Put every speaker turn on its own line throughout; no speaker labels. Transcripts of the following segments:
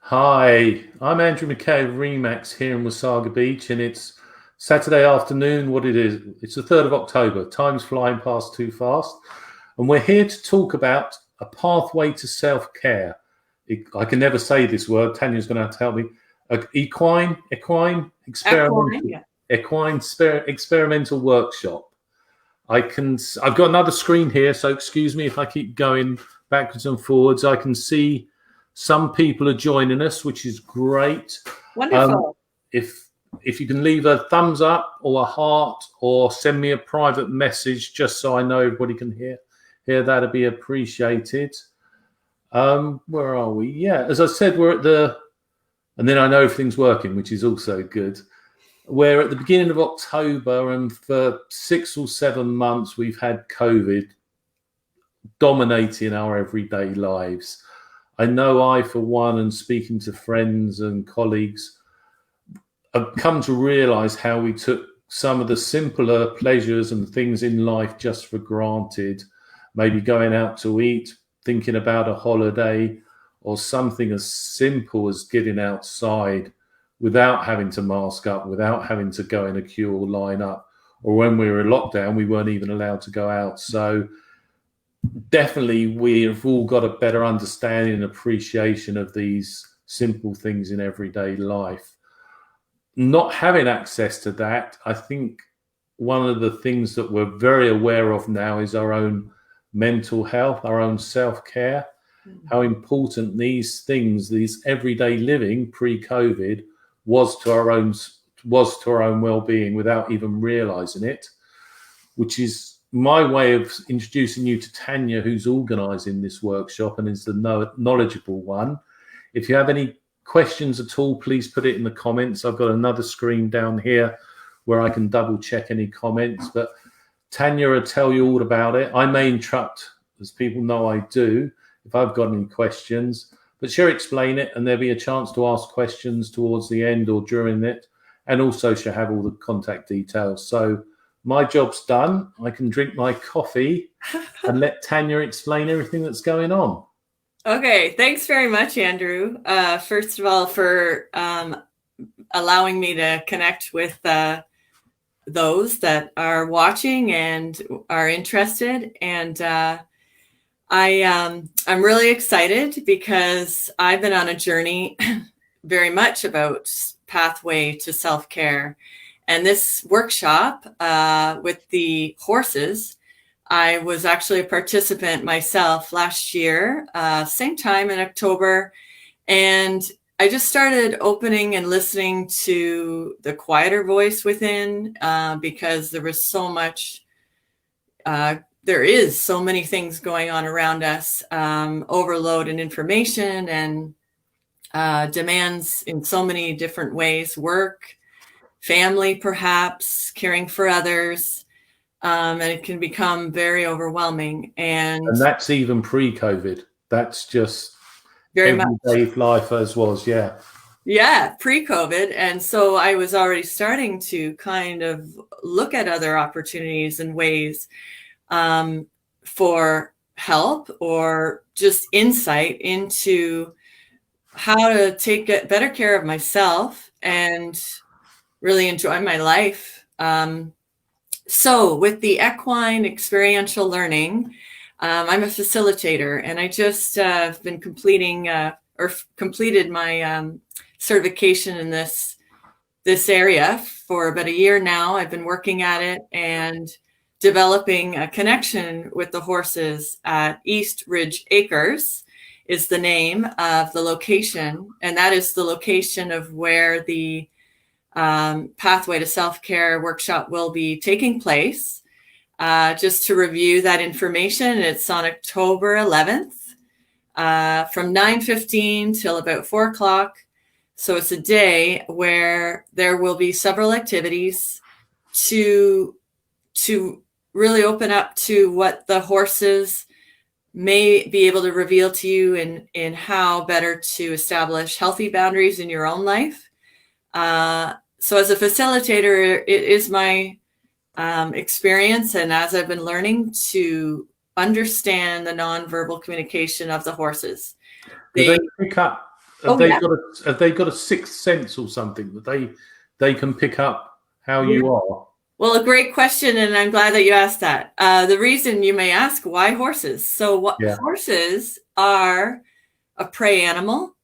Hi, I'm Andrew McKay of Remax here in Wasaga Beach, and it's Saturday afternoon. What it is, it's the 3rd of October. Time's flying past too fast, and we're here to talk about a pathway to self-care. I can never say this word. Tanya's going to have to help me. Equine
Equine,
experimental,
yeah.
experimental workshop. I've got another screen here, so excuse me if I keep going backwards and forwards. I can see some people are joining us, which is great. Um,
Wonderful.
if if you can leave a thumbs up or a heart or send me a private message just so I know everybody can hear that'd be appreciated. Where are we? Yeah, as I said, we're at and then I know everything's working, which is also good. We're at the beginning of October, and for 6 or 7 months, we've had COVID dominating our everyday lives. I know I, for one, and speaking to friends and colleagues, have come to realize how we took some of the simpler pleasures and things in life just for granted. Maybe going out to eat, thinking about a holiday, or something as simple as getting outside without having to mask up, without having to go in a queue or line up. Or when we were in lockdown, we weren't even allowed to go out. So definitely we've all got a better understanding and appreciation of these simple things in everyday life. Not having access to that, I think one of the things that we're very aware of now is our own mental health, our own self-care, how important these things, these everyday living pre-COVID was to our own well-being without even realizing it, which is my way of introducing you to Tanya, who's organising this workshop and is the knowledgeable one. If you have any questions at all, please put it in the comments. I've got another screen down here where I can double check any comments, but Tanya will tell you all about it. I may interrupt, as people know I do, if I've got any questions, but she'll explain it and there'll be a chance to ask questions towards the end or during it. And also she'll have all the contact details. So my job's done. I can drink my coffee and let Tanya explain everything that's going on.
Okay, thanks very much, Andrew. First of all, for allowing me to connect with those that are watching and are interested. And I'm really excited because I've been on a journey very much about pathway to self-care. And this workshop with the horses, I was actually a participant myself last year, same time in October. And I just started opening and listening to the quieter voice within because there was so much, there is so many things going on around us, overload in information and demands in so many different ways, work, family, perhaps caring for others. And it can become very overwhelming. And
that's even pre-COVID. That's just
very much.
everyday life as was, yeah.
Yeah, pre-COVID. And so I was already starting to kind of look at other opportunities and ways for help or just insight into how to take better care of myself and really enjoy my life. So with the equine experiential learning, I'm a facilitator, and I just have been completed my certification in this area for about a year now. I've been working at it and developing a connection with the horses at East Ridge Acres is the name of the location, and that is the location of where the Pathway to Self-Care workshop will be taking place. Just to review that information, it's on October 11th from 9:15 till about 4 o'clock. So it's a day where there will be several activities to really open up to what the horses may be able to reveal to you in how better to establish healthy boundaries in your own life. So as a facilitator, it is my experience, and as I've been learning to understand the nonverbal communication of the horses.
Do they pick up have they got a sixth sense or something that they can pick up how you are?
Well, a great question, and I'm glad that you asked that. The reason you may ask, why horses? So horses are a prey animal,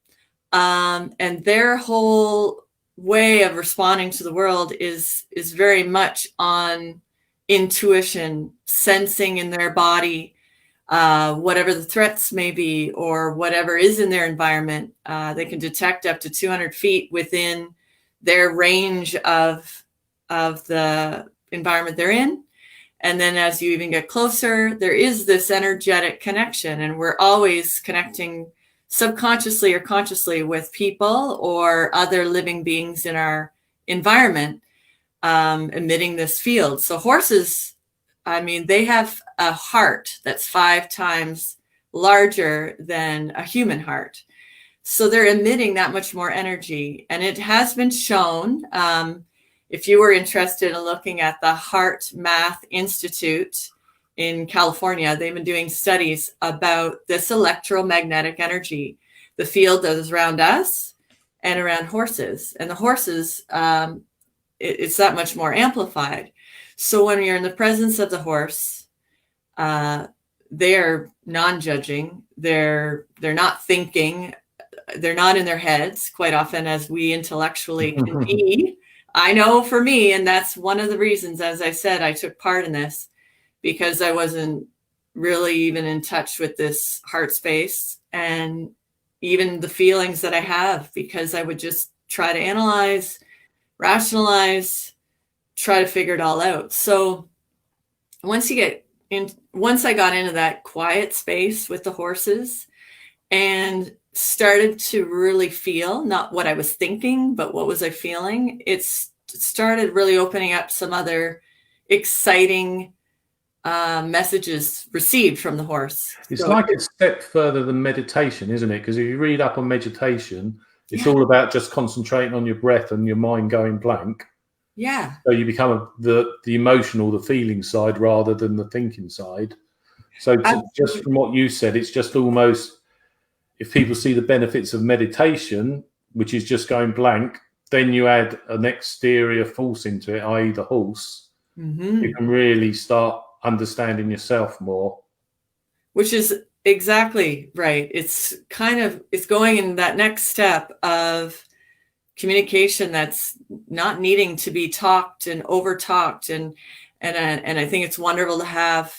and their whole way of responding to the world is very much on intuition, sensing in their body whatever the threats may be or whatever is in their environment. They can detect up to 200 feet within their range of the environment they're in. And then as you even get closer, there is this energetic connection, and we're always connecting subconsciously or consciously with people or other living beings in our environment, emitting this field. So horses, I mean, they have a heart that's 5 times larger than a human heart. So they're emitting that much more energy. And it has been shown, if you were interested in looking at the Heart Math Institute in California, they've been doing studies about this electromagnetic energy, the field that is around us and around horses. And the horses, it's that much more amplified. So when you're in the presence of the horse, they're non-judging. They're not thinking. They're not in their heads quite often as we intellectually can be. I know for me, and that's one of the reasons, as I said, I took part in this, because I wasn't really even in touch with this heart space and even the feelings that I have, because I would just try to analyze, rationalize, try to figure it all out. So once I got into that quiet space with the horses and started to really feel not what I was thinking, but what was I feeling, it started really opening up some other exciting messages received from the horse.
It's like a step further than meditation, isn't it? Because if you read up on meditation, it's all about just concentrating on your breath and your mind going blank.
Yeah.
So you become the emotional, the feeling side rather than the thinking side. So just from what you said, it's just almost, if people see the benefits of meditation, which is just going blank, then you add an exterior force into it, i.e. the horse, you can really start understanding yourself more.
Which is exactly right. It's going in that next step of communication that's not needing to be talked and over talked. And I think it's wonderful to have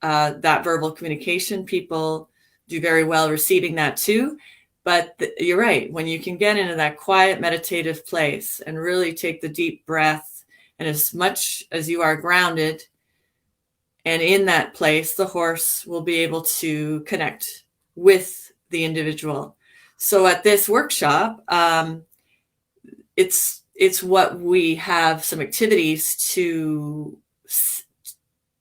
that verbal communication. People do very well receiving that too. But you're right. When you can get into that quiet meditative place and really take the deep breath, and as much as you are grounded and in that place, the horse will be able to connect with the individual. So at this workshop, it's what we have some activities to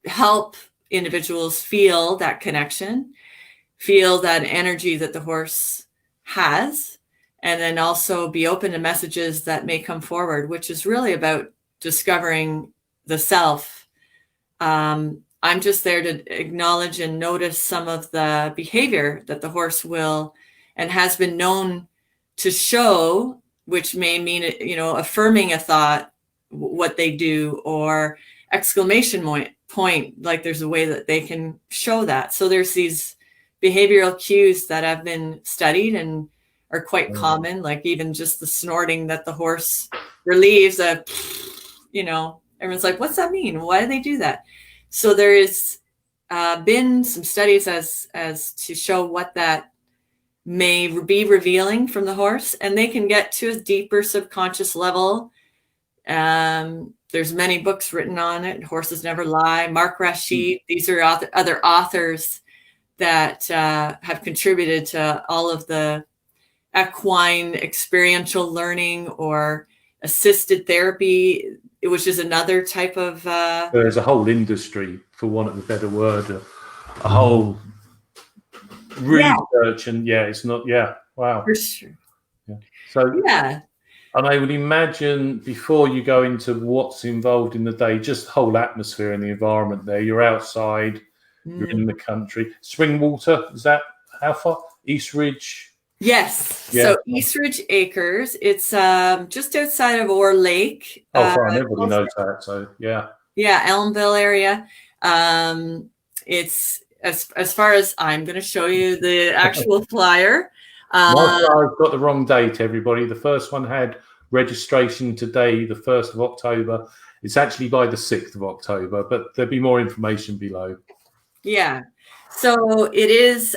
help individuals feel that connection, feel that energy that the horse has, and then also be open to messages that may come forward, which is really about discovering the self. I'm just there to acknowledge and notice some of the behavior that the horse will and has been known to show, which may mean, affirming a thought, what they do, or exclamation point, like there's a way that they can show that. So there's these behavioral cues that have been studied and are quite common, like even just the snorting that the horse relieves, everyone's like, what's that mean? Why do they do that? So there is been some studies as to show what that may be revealing from the horse, and they can get to a deeper subconscious level. There's many books written on it. Horses Never Lie, Mark Rashid. These are other authors that have contributed to all of the equine experiential learning or assisted therapy, which is another type of...
There's a whole industry, for want of a better word, a whole research, and it's not, wow.
For sure.
Yeah. So, and I would imagine before you go into what's involved in the day, just the whole atmosphere and the environment there, you're outside, you're in the country. Springwater, is that how far? East Ridge?
Yes.
Yeah.
So Eastridge Acres, it's just outside of Orr Lake.
Oh, fine. Everybody knows that. So, yeah.
Yeah, Elmville area. It's as far as I'm going to show you the actual flyer.
My flyer's got the wrong date, everybody. The first one had registration today, the 1st of October. It's actually by the 6th of October, but there'll be more information below.
Yeah. So it is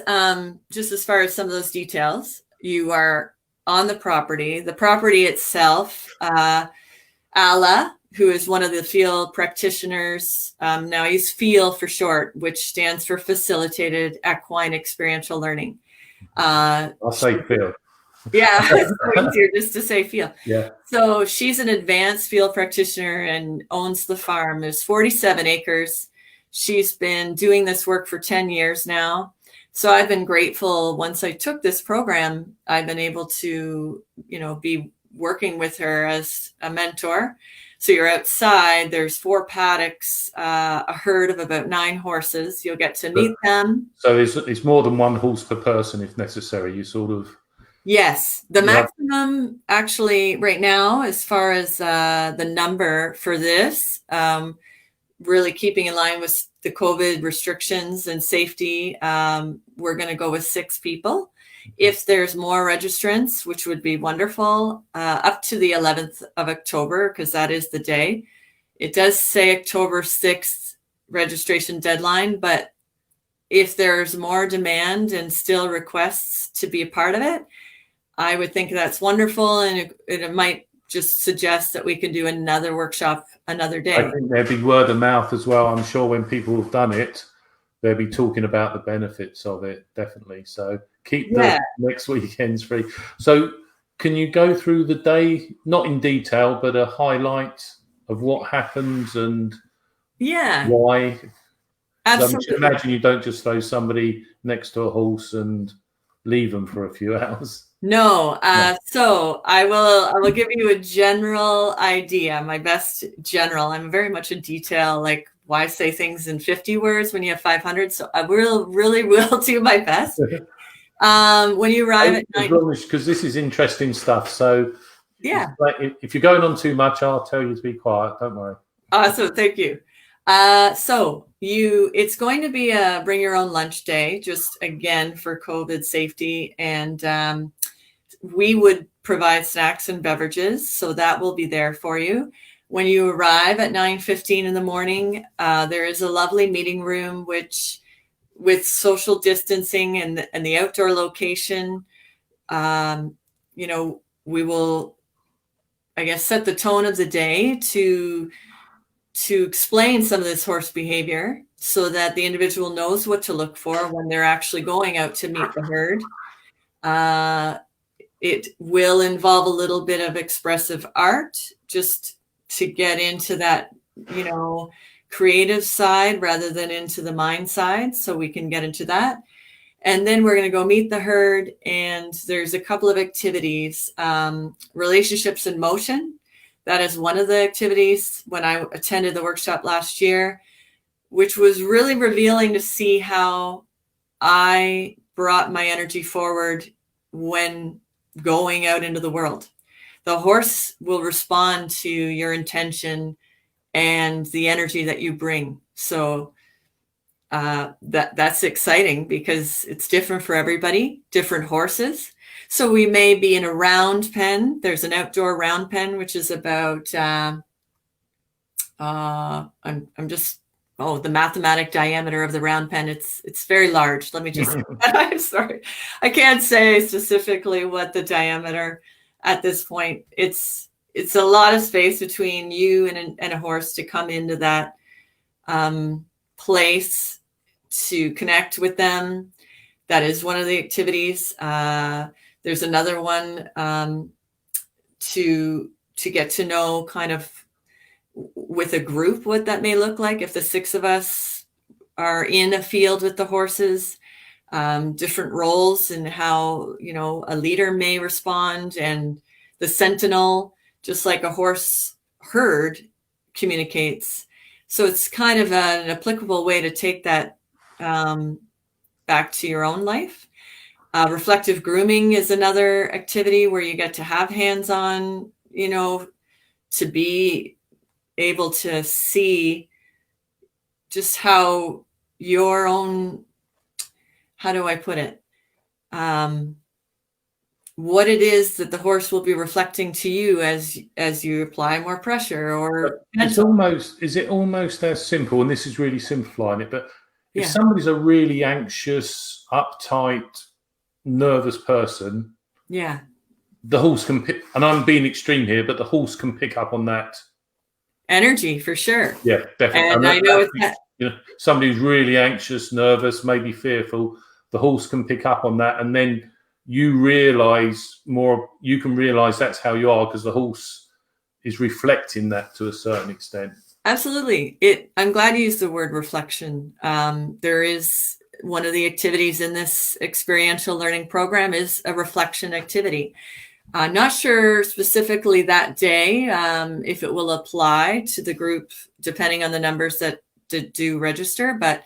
just as far as some of those details, you are on the property. The property itself, Ala, who is one of the field practitioners, now he's FEEL for short, which stands for Facilitated Equine Experiential Learning.
I'll say FEEL.
Yeah, it's so easier just to say FEEL.
Yeah.
So she's an advanced field practitioner and owns the farm. There's 47 acres. She's been doing this work for 10 years now. So I've been grateful. Once I took this program, I've been able to, be working with her as a mentor. So you're outside, there's 4 paddocks, a herd of about 9 horses. You'll get to meet them.
So it's more than 1 horse per person if necessary. You sort of...
Yes, the maximum actually right now, as far as the number for this, really keeping in line with the COVID restrictions and safety, we're going to go with 6 people. If there's more registrants, which would be wonderful, up to the 11th of October, because that is the day. It does say October 6th registration deadline, but if there's more demand and still requests to be a part of it, I would think that's wonderful, and it might just suggest that we can do another workshop another day.
I think there'd be word of mouth as well. I'm sure when people have done it, they'll be talking about the benefits of it, definitely. So keep the next weekends free. So can you go through the day, not in detail, but a highlight of what happens and why?
Absolutely.
I imagine you don't just throw somebody next to a horse and leave them for a few hours.
No. So I will give you a general idea, my best general. I'm very much a detail, like why say things in 50 words when you have 500. So I really will do my best. When you arrive at night,
because this is interesting stuff. So if you're going on too much, I'll tell you to be quiet. Don't worry.
Awesome. Thank you. So it's going to be a bring your own lunch day, just again for COVID safety. And we would provide snacks and beverages. So that will be there for you. When you arrive at 9:15 in the morning, there is a lovely meeting room, which with social distancing and the outdoor location, we will, I guess, set the tone of the day to explain some of this horse behavior so that the individual knows what to look for when they're actually going out to meet the herd. It will involve a little bit of expressive art just to get into that, creative side rather than into the mind side. So we can get into that. And then we're going to go meet the herd. And there's a couple of activities, relationships in motion. That is one of the activities when I attended the workshop last year, which was really revealing to see how I brought my energy forward when going out into the world. The horse will respond to your intention and the energy that you bring. So that's exciting because it's different for everybody, different horses. So we may be in a round pen. There's an outdoor round pen, which is about, the mathematic diameter of the round pen. It's very large. Let me just, I'm sorry. I can't say specifically what the diameter at this point. It's a lot of space between you and a horse to come into that place to connect with them. That is one of the activities. There's another one to get to know kind of with a group what that may look like if the 6 of us are in a field with the horses, different roles and how, a leader may respond, and the sentinel, just like a horse herd communicates. So it's kind of an applicable way to take that back to your own life. Reflective grooming is another activity where you get to have hands-on, to be able to see just how your own, how do I put it? What it is that the horse will be reflecting to you as you apply more pressure or
is it almost as simple, and this is really simplifying it, but if
yeah.
somebody's a really anxious, uptight, nervous person,
Yeah.
the horse can pick, and I'm being extreme here, but the horse can pick up on that
Energy for sure.
Yeah, definitely.
And I know
somebody who's really anxious, nervous, maybe fearful, the horse can pick up on that, and then you can realize that's how you are because the horse is reflecting that to a certain extent.
Absolutely. I'm glad you used the word reflection. There is one of the activities in this experiential learning program is a reflection activity. Not sure specifically that day if it will apply to the group, depending on the numbers that do register. But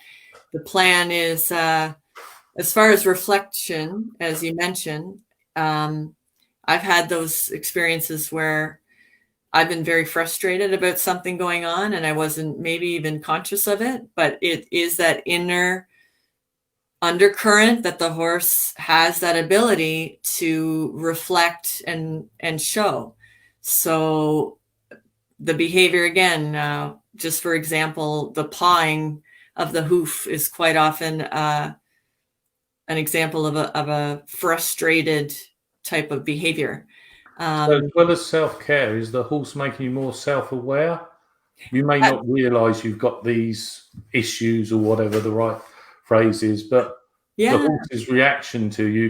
the plan is, as far as reflection, as you mentioned, I've had those experiences where I've been very frustrated about something going on and I wasn't maybe even conscious of it, but it is that inner undercurrent that the horse has that ability to reflect and show. So the behavior again, just for example, the pawing of the hoof is quite often an example of a frustrated type of behavior.
So as well as self-care, is the horse making you more self-aware? You may not realize you've got these issues or whatever the right phrase is, but the horse's reaction to you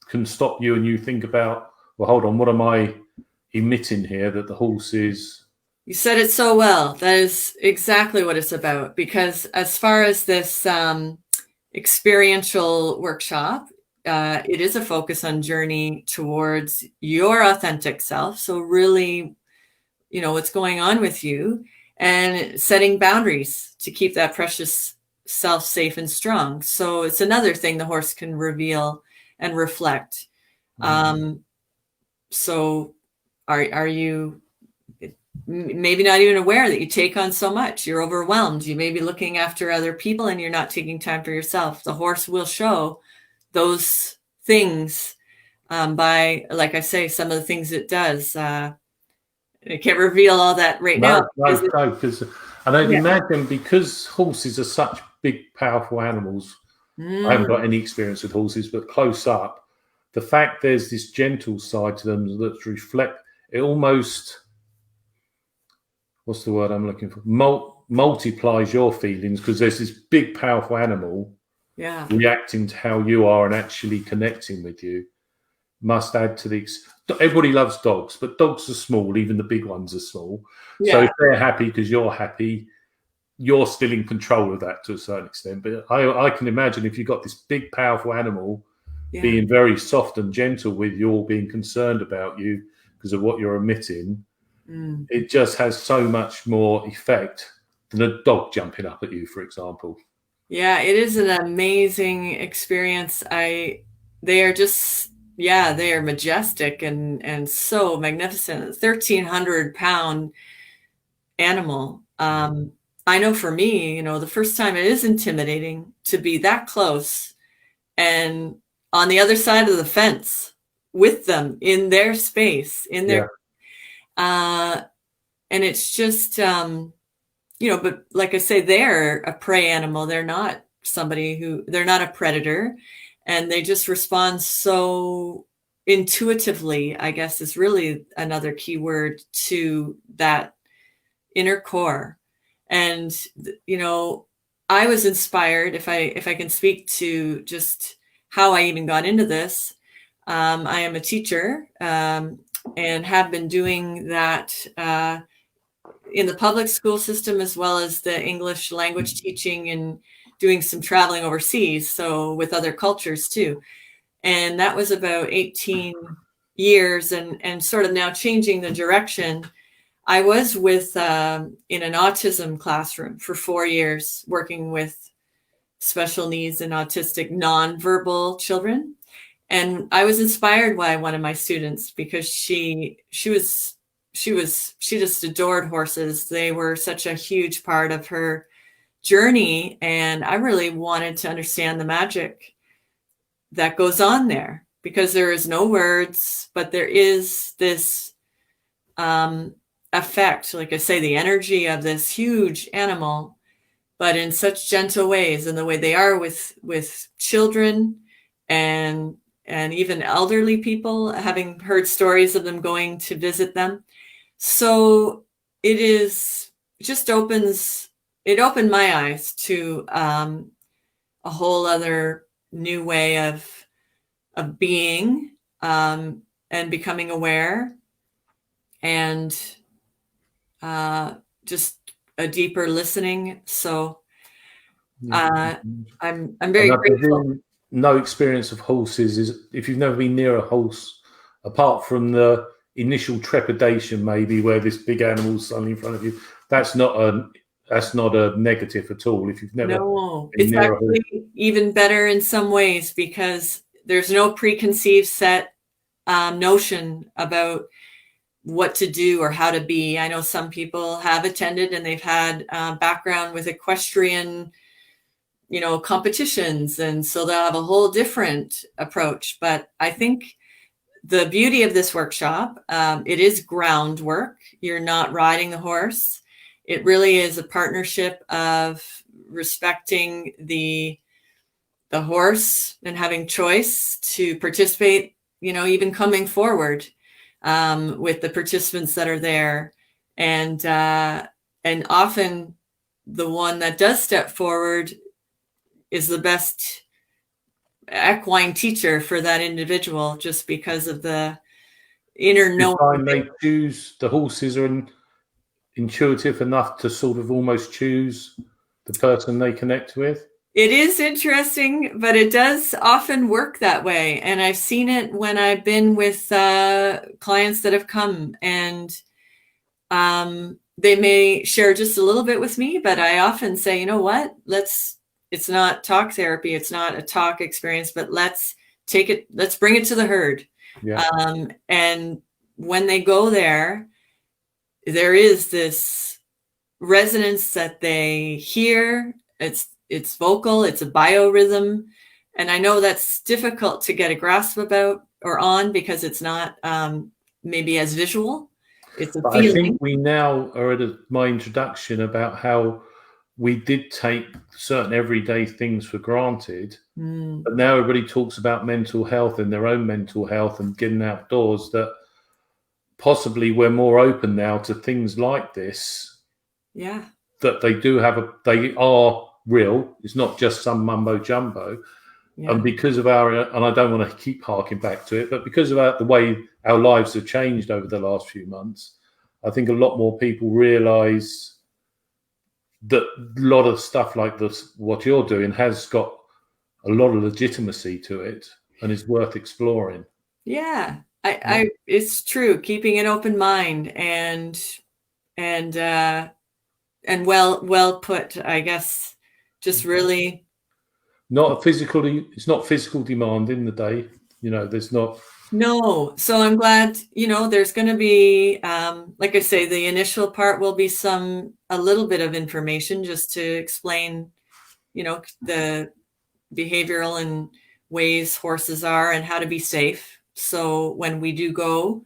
can stop you and you think about, well, hold on, what am I emitting here that the horse is?
You said it so well. That is exactly what it's about. Because as far as this experiential workshop, it is a focus on journey towards your authentic self. So really, what's going on with you and setting boundaries to keep that precious self safe and strong. So it's another thing the horse can reveal and reflect. So are you maybe not even aware that you take on so much? You're overwhelmed. You may be looking after other people and you're not taking time for yourself. The horse will show those things by, like I say, some of the things it does. I can't reveal all that right now.
Because I'd imagine because horses are such big, powerful animals. I haven't got any experience with horses, but close up, the fact there's this gentle side to them that's it almost, what's the word I'm looking for? Multiplies your feelings because there's this big, powerful animal reacting to how you are and actually connecting with you. Must add to everybody loves dogs, but dogs are small, even the big ones are small. So if they're happy because you're happy, you're still in control of that to a certain extent. But I can imagine if you've got this big, powerful animal being very soft and gentle with you, or being concerned about you because of what you're emitting, it just has so much more effect than a dog jumping up at you, for example.
Yeah, it is an amazing experience. They are just, they are majestic and so magnificent. 1,300-pound animal. I know for me, the first time it is intimidating to be that close and on the other side of the fence with them in their space, in their, and it's just, but like I say, they're a prey animal. They're not they're not a predator, and they just respond so intuitively, I guess is really another key word to that inner core. And, I was inspired, if I can speak to just how I even got into this. I am a teacher and have been doing that in the public school system, as well as the English language teaching and doing some traveling overseas. So with other cultures too. And that was about 18 years and sort of now changing the direction. I was in an autism classroom for 4 years, working with special needs and autistic nonverbal children. And I was inspired by one of my students because she just adored horses. They were such a huge part of her journey, and I really wanted to understand the magic that goes on there, because there is no words, but there is this effect, like I say, the energy of this huge animal, but in such gentle ways, and the way they are with children and even elderly people, having heard stories of them going to visit them. So it opened my eyes to a whole other new way of being, and becoming aware, and just a deeper listening. So I'm very grateful.
No experience of horses is, if you've never been near a horse, apart from the initial trepidation, maybe where this big animal's suddenly in front of you, that's not a negative at all. If you've never
it's actually even better in some ways, because there's no preconceived set notion about what to do or how to be. I know some people have attended and they've had background with equestrian, competitions, and so they'll have a whole different approach. But I think the beauty of this workshop, it is groundwork. You're not riding the horse. It really is a partnership of respecting the horse and having choice to participate, even coming forward with the participants that are there. And often the one that does step forward is the best equine teacher for that individual, just because of the inner knowing.
They choose, the horses are intuitive enough to sort of almost choose the person they connect with.
It is interesting, but it does often work that way. And I've seen it when I've been with clients that have come, and they may share just a little bit with me, but I often say, you know what, it's not talk therapy. It's not a talk experience, but let's bring it to the herd.
Yeah.
And when they go there is this resonance that they hear. It's vocal, it's a biorhythm. And I know that's difficult to get a grasp about or on, because it's not maybe as visual. It's a feeling.
I think we now are at my introduction about how we did take certain everyday things for granted, but now everybody talks about mental health and their own mental health and getting outdoors, that possibly we're more open now to things like this.
Yeah.
That they are real. It's not just some mumbo jumbo. Yeah. And because of and I don't want to keep harking back to it, but because of the way our lives have changed over the last few months, I think a lot more people realize that a lot of stuff like this, what you're doing, has got a lot of legitimacy to it and is worth exploring.
Yeah, it's true. Keeping an open mind and well put, I guess. Just really
it's not physical demand in the day. There's not.
No. So I'm glad, there's going to be, like I say, the initial part will be a little bit of information just to explain, the behavioral and ways horses are and how to be safe. So when we do go,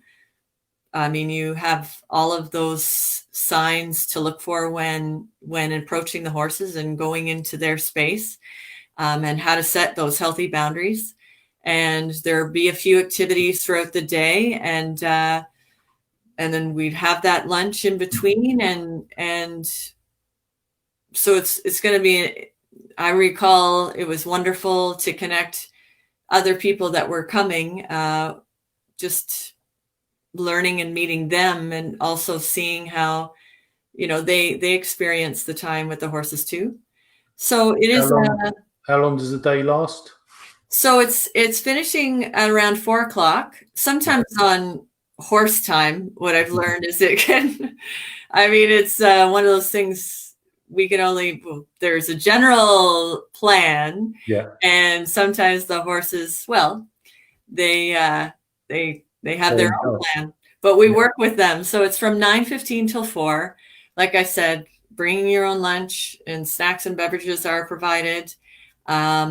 you have all of those signs to look for when approaching the horses and going into their space, and how to set those healthy boundaries. And there'll be a few activities throughout the day, and then we'd have that lunch in between, and so it's going to be. I recall it was wonderful to connect other people that were coming, just learning and meeting them, and also seeing how they experience the time with the horses too. So it is.
How long does the day last?
So it's finishing at around 4:00. Sometimes on horse time, what I've learned is it's one of those things we can there's a general plan.
Yeah.
And sometimes the horses, they have their own plan, but we work with them. So it's from 9:15 till 4. Like I said, bringing your own lunch, and snacks and beverages are provided. A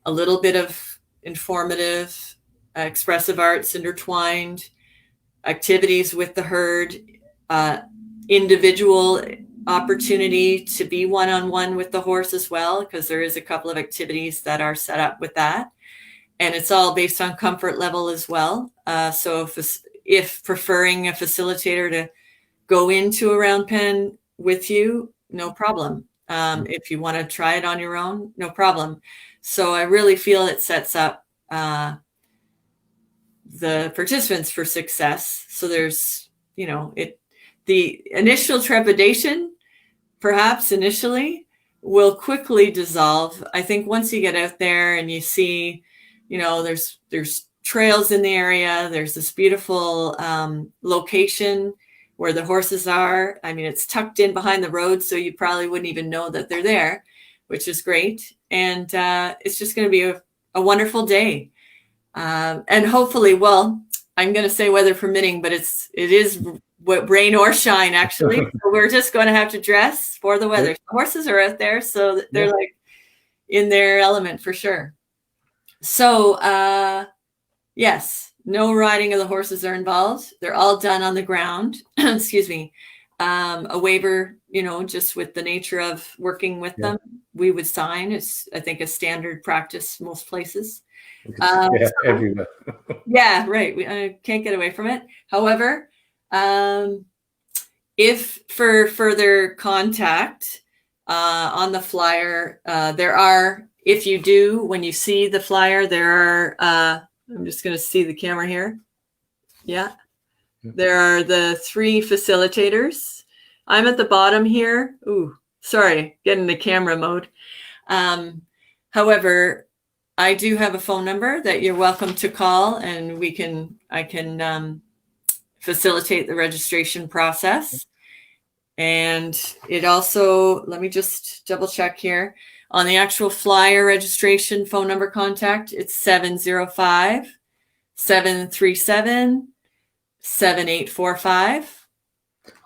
little bit of informative, expressive arts intertwined, activities with the herd, individual opportunity to be one-on-one with the horse as well, because there is a couple of activities that are set up with that. And it's all based on comfort level as well. So if preferring a facilitator to go into a round pen with you, no problem. If you want to try it on your own, no problem. So I really feel it sets up the participants for success. So there's, the initial trepidation, perhaps initially, will quickly dissolve. I think once you get out there and you see, there's trails in the area, there's this beautiful location where the horses are. I mean, it's tucked in behind the road, so you probably wouldn't even know that they're there, which is great. And it's just going to be a wonderful day. And hopefully, well, I'm going to say weather permitting, but it is rain or shine, actually. So we're just going to have to dress for the weather. The horses are out there, so they're like in their element for sure. So, yes, no riding of the horses are involved. They're all done on the ground. Excuse me. A waiver, just with the nature of working with them, we would sign. It's, I think, a standard practice most places.
Everywhere.
Yeah, right. I can't get away from it. However, if for further contact on the flyer, there are, if you do, when you see the flyer, there are, I'm just going to see the camera here. Yeah. There are the 3 facilitators. I'm at the bottom here. Ooh, sorry, get in the camera mode. However, I do have a phone number that you're welcome to call, and I can facilitate the registration process. And it also, let me just double check here. On the actual flyer registration phone number contact, it's 705-737-7845.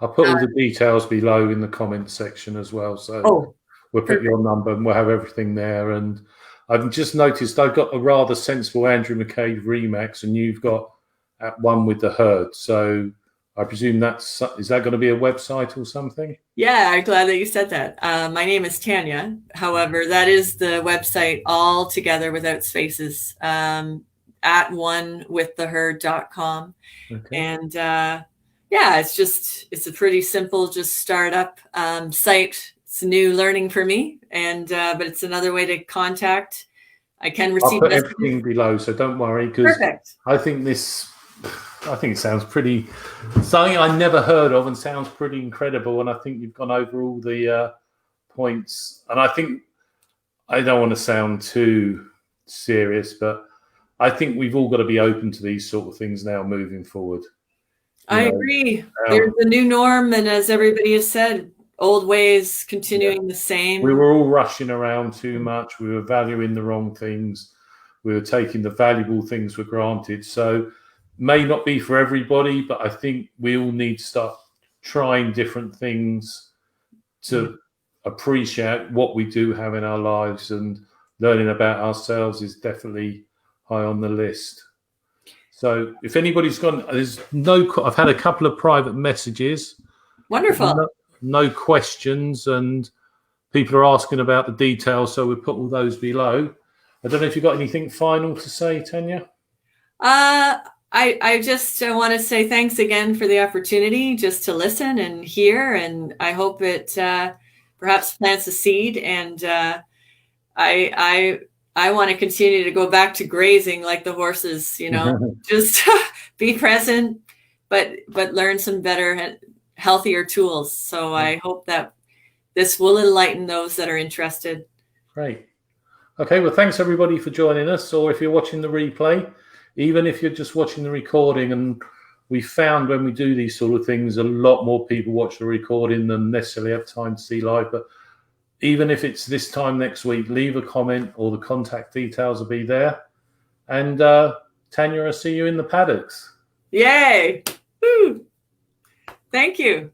I'll put all the details below in the comments section as well. So we'll put your number and we'll have everything there. And I've just noticed I've got a rather sensible Andrew McCabe Remax, and you've got one with the herd. So I presume is that going to be a website or something?
Yeah, I'm glad that you said that. My name is Tanya. However, that is the website all together without spaces, at onewiththeherd.com. Okay. And it's a pretty simple, just startup site. It's new learning for me, but it's another way to contact. I can receive.
I'll put everything below, so don't worry. Because I think it sounds pretty something I never heard of, and sounds pretty incredible. And I think you've gone over all the points. And I think I don't want to sound too serious, but I think we've all got to be open to these sort of things now moving forward.
I agree. There's a new norm, and as everybody has said, old ways continuing the same.
We were all rushing around too much. We were valuing the wrong things. We were taking the valuable things for granted. So may not be for everybody, but I think we all need to start trying different things to appreciate what we do have in our lives, and learning about ourselves is definitely high on the list. So if anybody's gone, I've had a couple of private messages.
Wonderful.
No questions, and people are asking about the details, so we'll put all those below. I don't know if you've got anything final to say, Tanya?
I just want to say thanks again for the opportunity just to listen and hear, and I hope it perhaps plants a seed, and I want to continue to go back to grazing like the horses, just be present, but learn some better, healthier tools. So I hope that this will enlighten those that are interested.
Great. Okay, well, thanks everybody for joining us, or if you're watching the replay, even if you're just watching the recording. And we found when we do these sort of things, a lot more people watch the recording than necessarily have time to see live. But even if it's this time next week, leave a comment, or the contact details will be there. And Tanya, I'll see you in the paddocks.
Yay! Woo. Thank you.